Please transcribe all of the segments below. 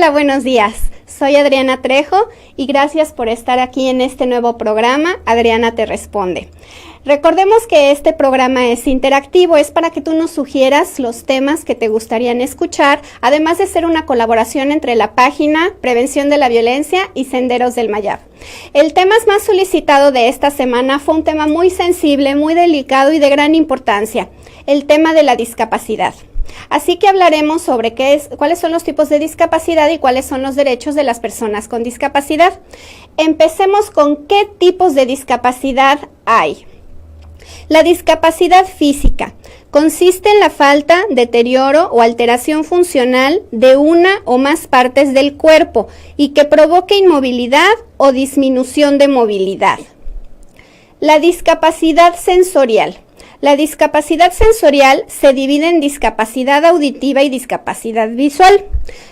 Hola, buenos días. Soy Adriana Trejo y gracias por estar aquí en este nuevo programa, Adriana te responde. Recordemos que este programa es interactivo, es para que tú nos sugieras los temas que te gustarían escuchar, además de ser una colaboración entre la página Prevención de la Violencia y Senderos del Mayab. El tema más solicitado de esta semana fue un tema muy sensible, muy delicado y de gran importancia, el tema de la discapacidad. Así que hablaremos sobre cuáles son los tipos de discapacidad y cuáles son los derechos de las personas con discapacidad. Empecemos con qué tipos de discapacidad hay. La discapacidad física consiste en la falta, deterioro o alteración funcional de una o más partes del cuerpo y que provoque inmovilidad o disminución de movilidad. La discapacidad sensorial. La discapacidad sensorial se divide en discapacidad auditiva y discapacidad visual.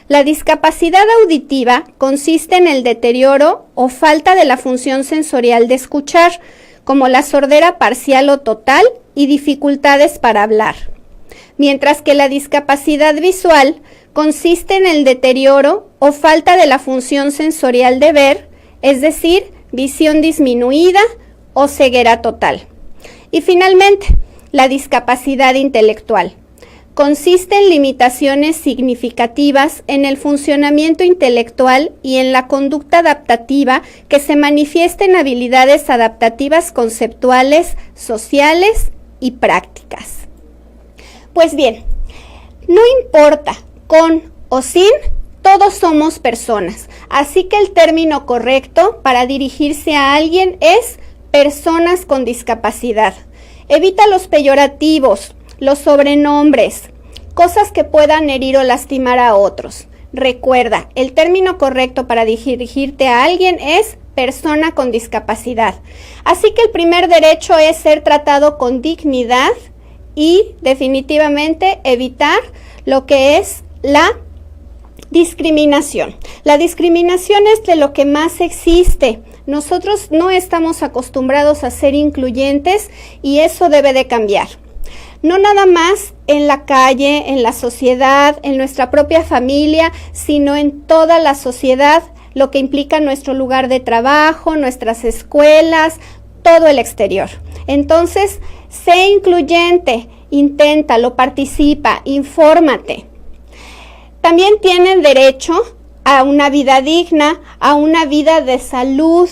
La discapacidad auditiva consiste en el deterioro o falta de la función sensorial de escuchar, como la sordera parcial o total y dificultades para hablar. Mientras que la discapacidad visual consiste en el deterioro o falta de la función sensorial de ver, es decir, visión disminuida o ceguera total. Y finalmente, la discapacidad intelectual. Consiste en limitaciones significativas en el funcionamiento intelectual y en la conducta adaptativa que se manifiesta en habilidades adaptativas conceptuales, sociales y prácticas. Pues bien, no importa con o sin, todos somos personas, así que el término correcto para dirigirse a alguien es personas con discapacidad. Evita los peyorativos, los sobrenombres, cosas que puedan herir o lastimar a otros. Recuerda, el término correcto para dirigirte a alguien es persona con discapacidad. Así que el primer derecho es ser tratado con dignidad y definitivamente evitar lo que es la discriminación. La discriminación es de lo que más existe. Nosotros no estamos acostumbrados a ser incluyentes y eso debe de cambiar. No nada más en la calle, en la sociedad, en nuestra propia familia, sino en toda la sociedad, lo que implica nuestro lugar de trabajo, nuestras escuelas, todo el exterior. Entonces, sé incluyente, inténtalo, participa, infórmate. También tienen derecho a una vida digna, a una vida de salud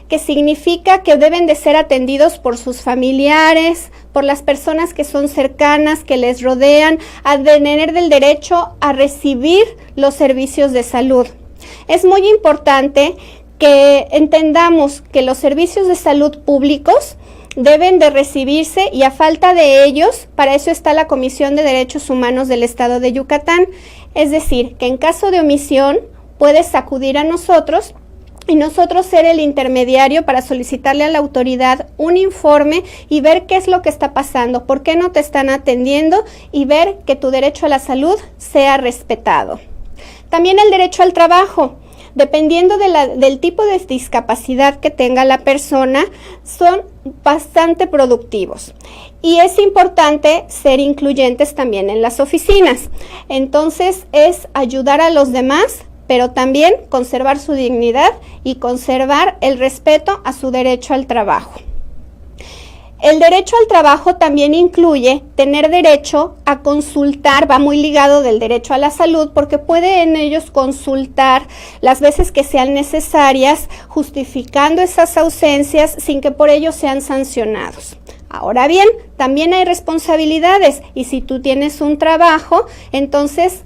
que significa que deben de ser atendidos por sus familiares, por las personas que son cercanas, que les rodean, a tener el derecho a recibir los servicios de salud. Es muy importante que entendamos que los servicios de salud públicos deben de recibirse y a falta de ellos, para eso está la Comisión de Derechos Humanos del Estado de Yucatán. Es decir, que en caso de omisión puedes acudir a nosotros y nosotros ser el intermediario para solicitarle a la autoridad un informe y ver qué es lo que está pasando, por qué no te están atendiendo y ver que tu derecho a la salud sea respetado. También el derecho al trabajo. Dependiendo del tipo de discapacidad que tenga la persona, son bastante productivos. Y es importante ser incluyentes también en las oficinas. Entonces, es ayudar a los demás, pero también conservar su dignidad y conservar el respeto a su derecho al trabajo. El derecho al trabajo también incluye tener derecho a consultar, va muy ligado del derecho a la salud, porque pueden ellos consultar las veces que sean necesarias, justificando esas ausencias sin que por ello sean sancionados. Ahora bien, también hay responsabilidades y si tú tienes un trabajo, entonces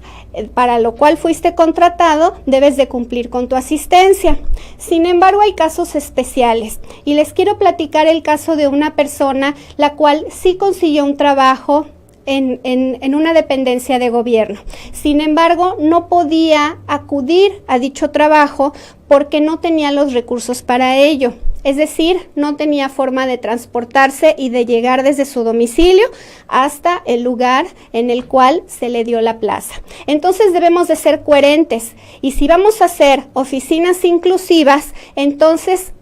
para lo cual fuiste contratado, debes de cumplir con tu asistencia. Sin embargo, hay casos especiales y les quiero platicar el caso de una persona la cual sí consiguió un trabajo en una dependencia de gobierno. Sin embargo, no podía acudir a dicho trabajo porque no tenía los recursos para ello. Es decir, no tenía forma de transportarse y de llegar desde su domicilio hasta el lugar en el cual se le dio la plaza. Entonces debemos de ser coherentes y si vamos a hacer oficinas inclusivas, entonces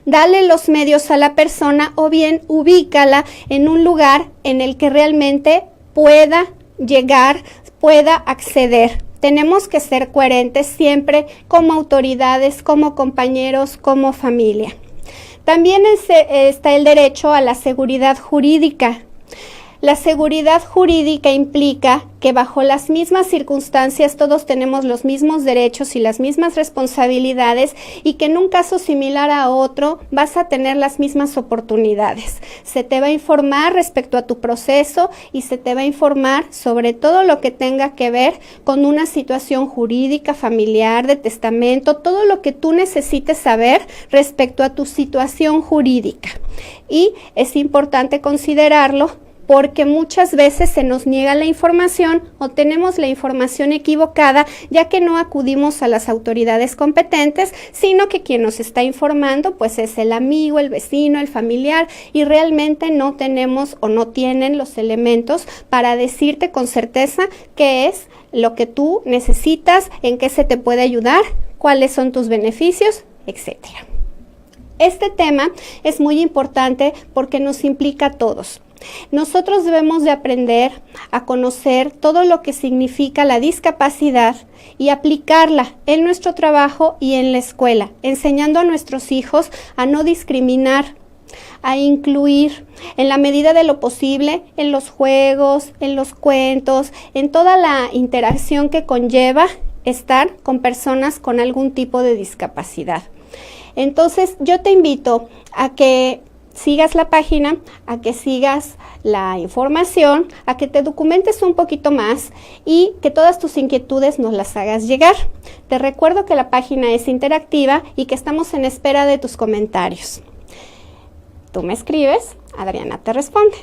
dale los medios a la persona o bien ubícala en un lugar en el que realmente pueda llegar, pueda acceder tenemos que ser coherentes siempre como autoridades, como compañeros, como familia. También está el derecho a la seguridad jurídica. La seguridad jurídica implica que bajo las mismas circunstancias todos tenemos los mismos derechos y las mismas responsabilidades y que en un caso similar a otro vas a tener las mismas oportunidades. Se te va a informar respecto a tu proceso y se te va a informar sobre todo lo que tenga que ver con una situación jurídica, familiar, de testamento, todo lo que tú necesites saber respecto a tu situación jurídica. Y es importante considerarlo porque muchas veces se nos niega la información o tenemos la información equivocada, ya que no acudimos a las autoridades competentes, sino que quien nos está informando pues es el amigo, el vecino, el familiar, y realmente no tenemos o no tienen los elementos para decirte con certeza qué es lo que tú necesitas, en qué se te puede ayudar, cuáles son tus beneficios, etcétera. Este tema es muy importante porque nos implica a todos. Nosotros debemos de aprender a conocer todo lo que significa la discapacidad y aplicarla en nuestro trabajo y en la escuela, enseñando a nuestros hijos a no discriminar, a incluir en la medida de lo posible en los juegos, en los cuentos, en toda la interacción que conlleva estar con personas con algún tipo de discapacidad. Entonces, yo te invito a que sigas la página, a que sigas la información, a que te documentes un poquito más y que todas tus inquietudes nos las hagas llegar. Te recuerdo que la página es interactiva y que estamos en espera de tus comentarios. Tú me escribes, Adriana te responde.